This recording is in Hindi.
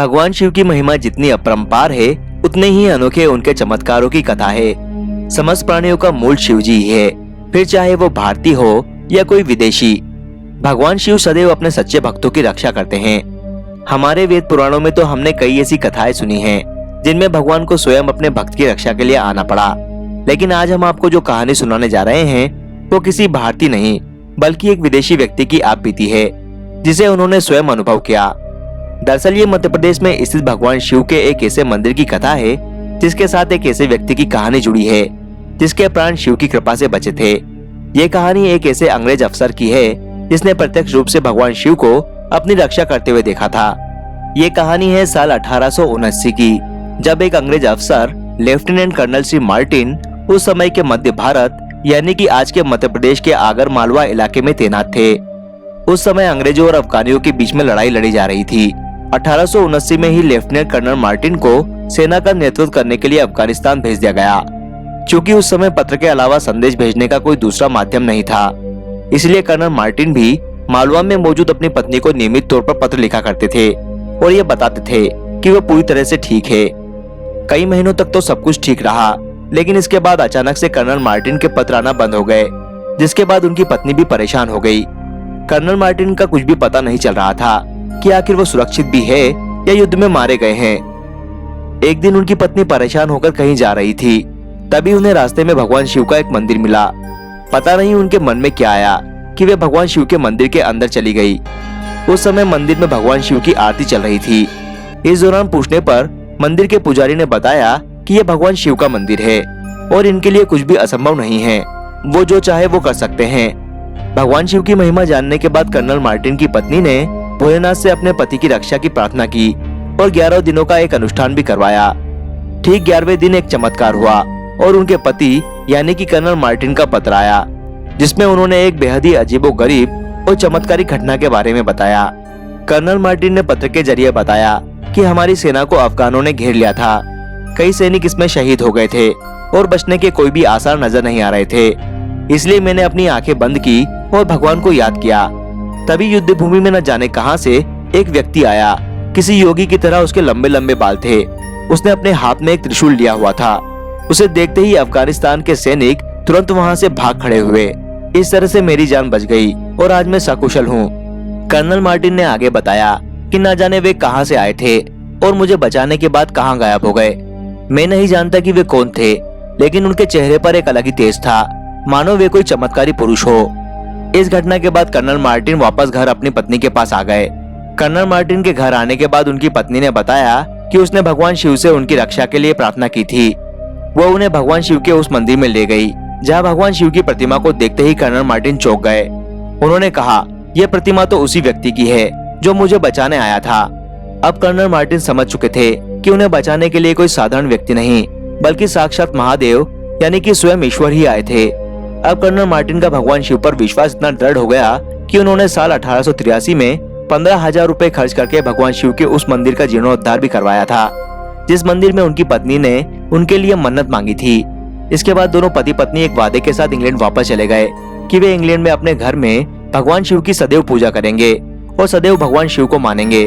भगवान शिव की महिमा जितनी अपरंपार है, उतने ही अनोखे उनके चमत्कारों की कथा है। समस्त प्राणियों का मूल शिव जी ही है, फिर चाहे वो भारतीय हो या कोई विदेशी। भगवान शिव सदैव अपने सच्चे भक्तों की रक्षा करते हैं। हमारे वेद पुराणों में तो हमने कई ऐसी कथाएं सुनी हैं, जिनमें भगवान को स्वयं अपने भक्त की रक्षा के लिए आना पड़ा। लेकिन आज हम आपको जो कहानी सुनाने जा रहे हैं, वो किसी भारतीय नहीं, बल्कि एक विदेशी व्यक्ति की आप बीती है, जिसे उन्होंने स्वयं अनुभव किया। दरअसल ये मध्य प्रदेश में स्थित भगवान शिव के एक ऐसे मंदिर की कथा है, जिसके साथ एक ऐसे व्यक्ति की कहानी जुड़ी है, जिसके प्राण शिव की कृपा से बचे थे। ये कहानी एक ऐसे अंग्रेज अफसर की है, जिसने प्रत्यक्ष रूप से भगवान शिव को अपनी रक्षा करते हुए देखा था। ये कहानी है साल 1879 की, जब एक अंग्रेज अफसर लेफ्टिनेंट कर्नल श्री मार्टिन उस समय के मध्य भारत यानी कि आज के मध्य प्रदेश के आगर मालवा इलाके में तैनात थे। उस समय अंग्रेजों और अफगानियों के बीच में लड़ाई लड़ी जा रही थी। 1879 में ही लेफ्टिनेंट कर्नल मार्टिन को सेना का नेतृत्व करने के लिए अफगानिस्तान भेज दिया गया। चूंकि उस समय पत्र के अलावा संदेश भेजने का कोई दूसरा माध्यम नहीं था, इसलिए कर्नल मार्टिन भी मालवा में मौजूद अपनी पत्नी को नियमित तौर पर पत्र लिखा करते थे और ये बताते थे कि वो पूरी तरह से ठीक है। कई महीनों तक तो सब कुछ ठीक रहा, लेकिन इसके बाद अचानक से कर्नल मार्टिन के पत्र आना बंद हो गए, जिसके बाद उनकी पत्नी भी परेशान हो गई। कर्नल मार्टिन का कुछ भी पता नहीं चल रहा था कि आखिर वो सुरक्षित भी है या युद्ध में मारे गए हैं। एक दिन उनकी पत्नी परेशान होकर कहीं जा रही थी, तभी उन्हें रास्ते में भगवान शिव का एक मंदिर मिला। पता नहीं उनके मन में क्या आया कि वे भगवान शिव के मंदिर के अंदर चली गई। उस समय मंदिर में भगवान शिव की आरती चल रही थी। इस दौरान पूछने पर मंदिर के पुजारी ने बताया कि यह भगवान शिव का मंदिर है और इनके लिए कुछ भी असंभव नहीं है, वो जो चाहे वो कर सकते हैं। भगवान शिव की महिमा जानने के बाद कर्नल मार्टिन की पत्नी ने भोलेनाथ से अपने पति की रक्षा की प्रार्थना की और 11 दिनों का एक अनुष्ठान भी करवाया। ठीक 11वें दिन एक चमत्कार हुआ और उनके पति यानी कि कर्नल मार्टिन का पत्र आया, जिसमें उन्होंने एक बेहद ही अजीबोगरीब और चमत्कारी घटना के बारे में बताया। कर्नल मार्टिन ने पत्र के जरिए बताया कि हमारी सेना को अफगानों ने घेर लिया था। कई सैनिक इसमें शहीद हो गए थे और बचने के कोई भी आसार नजर नहीं आ रहे थे। इसलिए मैंने अपनी आंखें बंद की और भगवान को याद किया। तभी युद्ध भूमि में न जाने कहां से एक व्यक्ति आया। किसी योगी की तरह उसके लंबे लंबे बाल थे। उसने अपने हाथ में एक त्रिशूल लिया हुआ था। उसे देखते ही अफगानिस्तान के सैनिक तुरंत वहां से भाग खड़े हुए। इस तरह से मेरी जान बच गई और आज मैं सकुशल हूँ। कर्नल मार्टिन ने आगे बताया कि न जाने वे कहां से आए थे और मुझे बचाने के बाद कहां गायब हो गए। मैं नहीं जानता कि वे कौन थे, लेकिन उनके चेहरे पर एक अलग ही तेज था, मानो वे कोई चमत्कारी पुरुष हो। इस घटना के बाद कर्नल मार्टिन वापस घर अपनी पत्नी के पास आ गए। कर्नल मार्टिन के घर आने के बाद उनकी पत्नी ने बताया कि उसने भगवान शिव से उनकी रक्षा के लिए प्रार्थना की थी। वो उन्हें भगवान शिव के उस मंदिर में ले गई, जहाँ भगवान शिव की प्रतिमा को देखते ही कर्नल मार्टिन चौंक गए। उन्होंने कहा, यह प्रतिमा तो उसी व्यक्ति की है जो मुझे बचाने आया था। अब कर्नल मार्टिन समझ चुके थे कि उन्हें बचाने के लिए कोई साधारण व्यक्ति नहीं, बल्कि साक्षात महादेव यानी कि स्वयं ईश्वर ही आए थे। अब कर्नल मार्टिन का भगवान शिव पर विश्वास इतना दृढ़ हो गया कि उन्होंने साल 1883 में 15,000 रुपए खर्च करके भगवान शिव के उस मंदिर का जीर्णोद्धार भी करवाया था, जिस मंदिर में उनकी पत्नी ने उनके लिए मन्नत मांगी थी। इसके बाद दोनों पति पत्नी एक वादे के साथ इंग्लैंड वापस चले गए कि वे इंग्लैंड में अपने घर में भगवान शिव की सदैव पूजा करेंगे और सदैव भगवान शिव को मानेंगे।